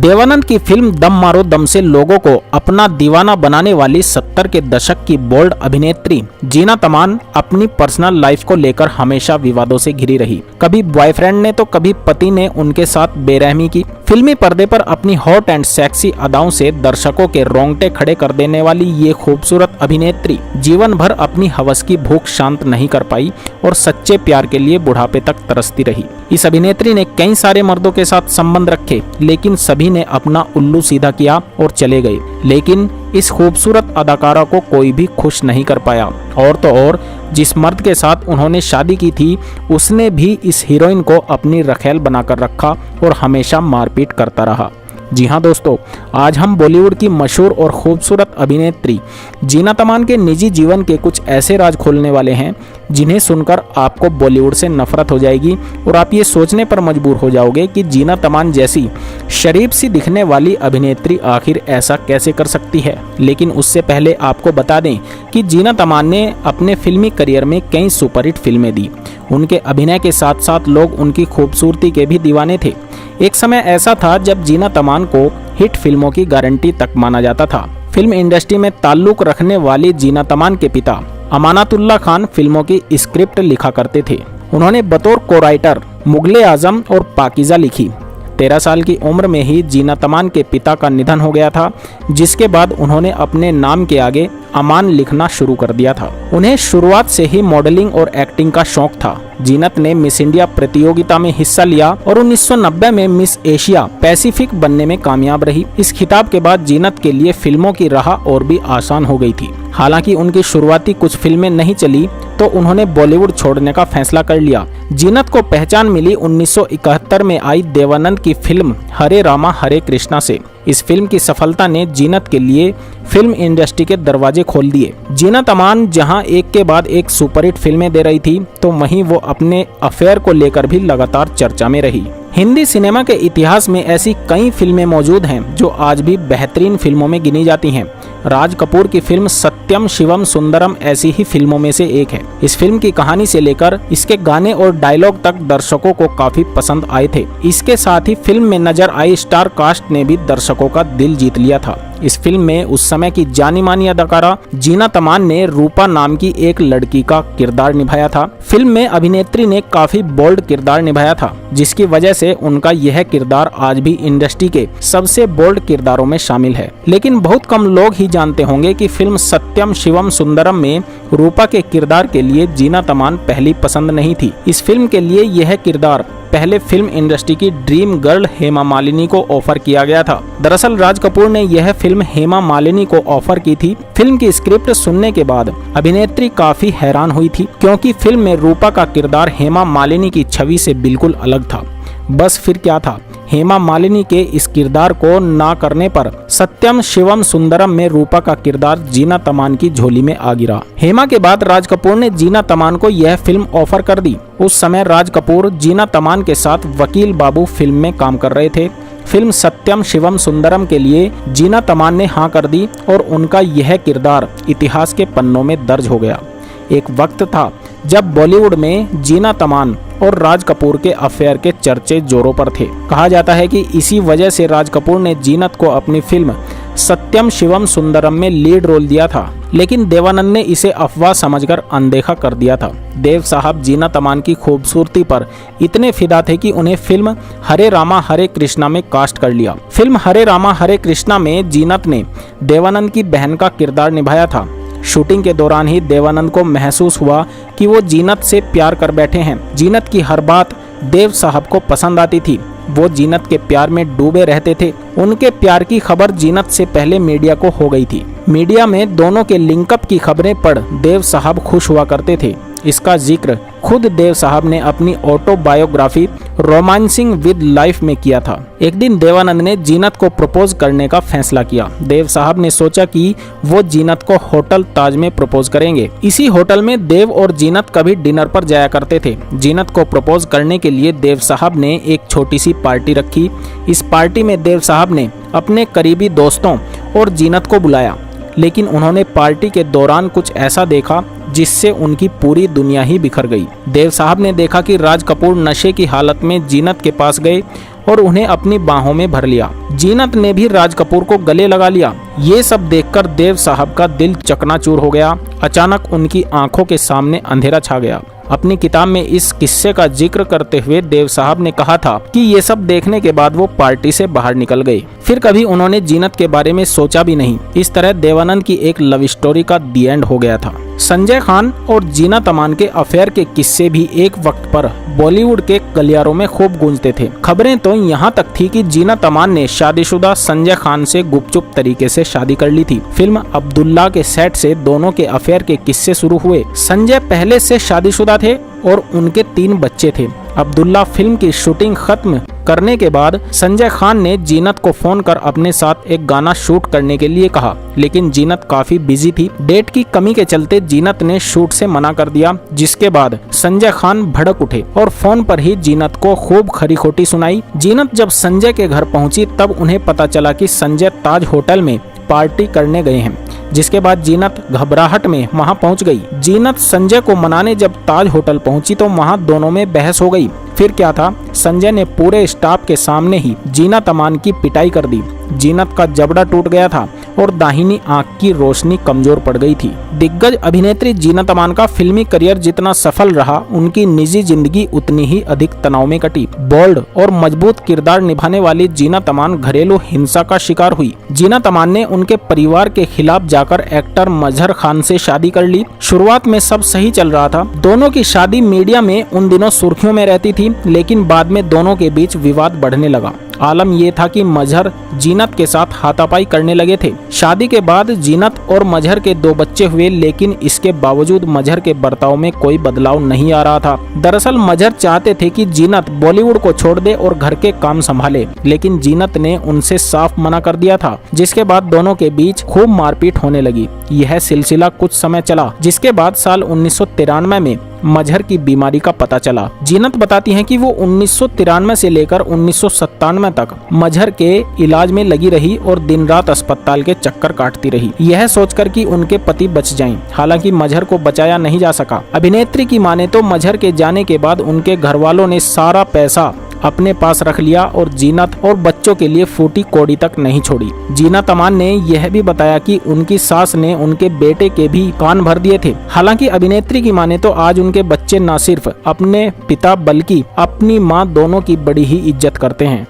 देवानंद की फिल्म दम मारो दम से लोगों को अपना दीवाना बनाने वाली 70 के दशक की बोल्ड अभिनेत्री जीना तमान अपनी पर्सनल लाइफ को लेकर हमेशा विवादों से घिरी रही। कभी बॉयफ्रेंड ने तो कभी पति ने उनके साथ बेरहमी की। फिल्मी पर्दे पर अपनी हॉट एंड सेक्सी अदाओं से दर्शकों के रोंगटे खड़े कर देने वाली ये खूबसूरत अभिनेत्री जीवन भर अपनी हवस की भूख शांत नहीं कर पाई और सच्चे प्यार के लिए बुढ़ापे तक तरसती रही। इस अभिनेत्री ने कई सारे मर्दों के साथ संबंध रखे, लेकिन सभी ने अपना उल्लू सीधा किया और चले गए। लेकिन इस खूबसूरत अदाकारा को कोई भी खुश नहीं कर पाया। और तो और जिस मर्द के साथ उन्होंने शादी की थी उसने भी इस हीरोइन को अपनी रखेल बनाकर रखा और हमेशा मारपीट करता रहा। जी हाँ दोस्तों, आज हम बॉलीवुड की मशहूर और खूबसूरत अभिनेत्री जीना तमान के निजी जीवन के कुछ ऐसे राज खोलने वाले हैं जिन्हें सुनकर आपको बॉलीवुड से नफरत हो जाएगी और आप ये सोचने पर मजबूर हो जाओगे कि जीना तमान जैसी शरीफ सी दिखने वाली अभिनेत्री आखिर ऐसा कैसे कर सकती है। लेकिन उससे पहले आपको बता दें कि जीना तमान ने अपने फिल्मी करियर में कई सुपरहिट फिल्में दी। उनके अभिनय के साथ साथ लोग उनकी खूबसूरती के भी दीवाने थे। एक समय ऐसा था जब जीना तमान को हिट फिल्मों की गारंटी तक माना जाता था। फिल्म इंडस्ट्री में ताल्लुक रखने वाली जीना तमान के पिता अमानतुल्लाह खान फिल्मों की स्क्रिप्ट लिखा करते थे। उन्होंने बतौर को राइटर मुगले आजम और पाकीज़ा लिखी। 13 साल की उम्र में ही जीना तमान के पिता का निधन हो गया था, जिसके बाद उन्होंने अपने नाम के आगे अमान लिखना शुरू कर दिया था। उन्हें शुरुआत से ही मॉडलिंग और एक्टिंग का शौक था। जीनत ने मिस इंडिया प्रतियोगिता में हिस्सा लिया और 1990 में मिस एशिया पैसिफिक बनने में कामयाब रही। इस खिताब के बाद जीनत के लिए फिल्मों की राह और भी आसान हो गई थी। हालांकि उनकी शुरुआती कुछ फिल्में नहीं चली तो उन्होंने बॉलीवुड छोड़ने का फैसला कर लिया। जीनत को पहचान मिली 1971 में आई देवानंद की फिल्म हरे रामा हरे कृष्णा से। इस फिल्म की सफलता ने जीनत के लिए फिल्म इंडस्ट्री के दरवाजे खोल दिए। जीना तमान जहां एक के बाद एक सुपरहिट फिल्में दे रही थी तो वहीं वो अपने अफेयर को लेकर भी लगातार चर्चा में रही। हिंदी सिनेमा के इतिहास में ऐसी कई फिल्में मौजूद हैं जो आज भी बेहतरीन फिल्मों में गिनी जाती हैं। राज कपूर की फिल्म सत्यम शिवम सुंदरम ऐसी ही फिल्मों में से एक है। इस फिल्म की कहानी से लेकर इसके गाने और डायलॉग तक दर्शकों को काफी पसंद आए थे। इसके साथ ही फिल्म में नजर आई स्टार कास्ट ने भी दर्शकों का दिल जीत लिया था। इस फिल्म में उस समय की जानी मानी अदाकारा जीना तमान ने रूपा नाम की एक लड़की का किरदार निभाया था। फिल्म में अभिनेत्री ने काफी बोल्ड किरदार निभाया था, जिसकी वजह से उनका यह किरदार आज भी इंडस्ट्री के सबसे बोल्ड किरदारों में शामिल है। लेकिन बहुत कम लोग ही जानते होंगे कि फिल्म सत्यम शिवम सुंदरम में रूपा के किरदार के लिए जीना तमान पहली पसंद नहीं थी। इस फिल्म के लिए यह किरदार पहले फिल्म इंडस्ट्री की ड्रीम गर्ल हेमा मालिनी को ऑफर किया गया था। दरअसल राज कपूर ने यह फिल्म हेमा मालिनी को ऑफर की थी। फिल्म की स्क्रिप्ट सुनने के बाद अभिनेत्री काफी हैरान हुई थी, क्योंकि फिल्म में रूपा का किरदार हेमा मालिनी की छवि से बिल्कुल अलग था। बस फिर क्या था, हेमा मालिनी के इस किरदार को ना करने पर सत्यम शिवम सुंदरम में रूपा का किरदार जीना तमान की झोली में आ गिरा। हेमा के बाद राज कपूर ने जीना तमान को यह फिल्म ऑफर कर दी। उस समय राज कपूर जीना तमान के साथ वकील बाबू फिल्म में काम कर रहे थे। फिल्म सत्यम शिवम सुंदरम के लिए जीना तमान ने हाँ कर दी और उनका यह किरदार इतिहास के पन्नों में दर्ज हो गया। एक वक्त था जब बॉलीवुड में जीना तमान और राज कपूर के अफेयर के चर्चे जोरों पर थे। कहा जाता है कि इसी वजह से राज कपूर ने जीनत को अपनी फिल्म सत्यम शिवम सुंदरम में लीड रोल दिया था, लेकिन देवानंद ने इसे अफवाह समझकर अनदेखा कर दिया था। देव साहब जीना तमान की खूबसूरती पर इतने फिदा थे कि उन्हें फिल्म हरे रामा हरे कृष्णा में कास्ट कर लिया। फिल्म हरे रामा हरे कृष्णा में जीनत ने देवानंद की बहन का किरदार निभाया था। शूटिंग के दौरान ही देवानंद को महसूस हुआ कि वो जीनत से प्यार कर बैठे हैं। जीनत की हर बात देव साहब को पसंद आती थी। वो जीनत के प्यार में डूबे रहते थे। उनके प्यार की खबर जीनत से पहले मीडिया को हो गई थी। मीडिया में दोनों के लिंकअप की खबरें पढ़ देव साहब खुश हुआ करते थे। इसका जिक्र खुद देव साहब ने अपनी ऑटोबायोग्राफी रोमांसिंग विद लाइफ में किया था। एक दिन देवानंद ने जीनत को प्रपोज करने का फैसला किया। देव साहब ने सोचा कि वो जीनत को होटल ताज में प्रपोज करेंगे। इसी होटल में देव और जीनत कभी डिनर पर जाया करते थे। जीनत को प्रपोज करने के लिए देव साहब ने एक छोटी सी पार्टी रखी। इस पार्टी में देव साहब ने अपने करीबी दोस्तों और जीनत को बुलाया, लेकिन उन्होंने पार्टी के दौरान कुछ ऐसा देखा जिससे उनकी पूरी दुनिया ही बिखर गई। देव साहब ने देखा कि राज कपूर नशे की हालत में जीनत के पास गए और उन्हें अपनी बाहों में भर लिया। जीनत ने भी राज कपूर को गले लगा लिया। ये सब देखकर देव साहब का दिल चकनाचूर हो गया। अचानक उनकी आंखों के सामने अंधेरा छा गया। अपनी किताब में इस किस्से का जिक्र करते हुए देव साहब ने कहा था कि ये सब देखने के बाद वो पार्टी से बाहर निकल गए। फिर कभी उन्होंने जीनत के बारे में सोचा भी नहीं। इस तरह देवानंद की एक लव स्टोरी का दी एंड हो गया था। संजय खान और जीनत अमान के अफेयर के किस्से भी एक वक्त पर बॉलीवुड के गलियारों में खूब गूंजते थे। खबरें तो यहाँ तक थी कि जीनत अमान ने शादीशुदा संजय खान से गुपचुप तरीके से शादी कर ली थी। फिल्म अब्दुल्ला के सेट से दोनों के अफेयर के किस्से शुरू हुए। संजय पहले से शादीशुदा थे और उनके 3 बच्चे थे। अब्दुल्ला फिल्म की शूटिंग खत्म करने के बाद संजय खान ने जीनत को फोन कर अपने साथ एक गाना शूट करने के लिए कहा, लेकिन जीनत काफी बिजी थी। डेट की कमी के चलते जीनत ने शूट से मना कर दिया, जिसके बाद संजय खान भड़क उठे और फोन पर ही जीनत को खूब खरी खोटी सुनाई। जीनत जब संजय के घर पहुंची तब उन्हें पता चला कि संजय ताज होटल में पार्टी करने गए हैं, जिसके बाद जीनत घबराहट में वहां पहुंच गई। जीनत संजय को मनाने जब ताज होटल पहुंची तो वहां दोनों में बहस हो गई। फिर क्या था, संजय ने पूरे स्टाफ के सामने ही जीनत अमान की पिटाई कर दी। जीनत का जबड़ा टूट गया था और दाहिनी आंख की रोशनी कमजोर पड़ गई थी। दिग्गज अभिनेत्री जीनत अमान का फिल्मी करियर जितना सफल रहा, उनकी निजी जिंदगी उतनी ही अधिक तनाव में कटी। बोल्ड और मजबूत किरदार निभाने वाली जीनत अमान घरेलू हिंसा का शिकार हुई। जीनत अमान ने उनके परिवार के खिलाफ जाकर एक्टर मजहर खान से शादी कर ली। शुरुआत में सब सही चल रहा था। दोनों की शादी मीडिया में उन दिनों सुर्खियों में रहती थी, लेकिन बाद में दोनों के बीच विवाद बढ़ने लगा। आलम ये था कि मजहर जीनत के साथ हाथापाई करने लगे थे। शादी के बाद जीनत और मजहर के 2 बच्चे हुए, लेकिन इसके बावजूद मजहर के बर्ताव में कोई बदलाव नहीं आ रहा था। दरअसल मजहर चाहते थे कि जीनत बॉलीवुड को छोड़ दे और घर के काम संभाले, लेकिन जीनत ने उनसे साफ मना कर दिया था, जिसके बाद दोनों के बीच खूब मारपीट होने लगी। यह सिलसिला कुछ समय चला, जिसके बाद साल 1993 में मजहर की बीमारी का पता चला। जीनत बताती हैं कि वो 1993 से लेकर 1997 तक मजहर के इलाज में लगी रही और दिन रात अस्पताल के चक्कर काटती रही, यह सोचकर कि उनके पति बच जाएं। हालांकि मजहर को बचाया नहीं जा सका। अभिनेत्री की माने तो मजहर के जाने के बाद उनके घर वालों ने सारा पैसा अपने पास रख लिया और जीनत और बच्चों के लिए फूटी कौड़ी तक नहीं छोड़ी। जीनत अमान ने यह भी बताया कि उनकी सास ने उनके बेटे के भी कान भर दिए थे। हालांकि अभिनेत्री की माने तो आज उनके बच्चे न सिर्फ अपने पिता बल्कि अपनी मां दोनों की बड़ी ही इज्जत करते हैं।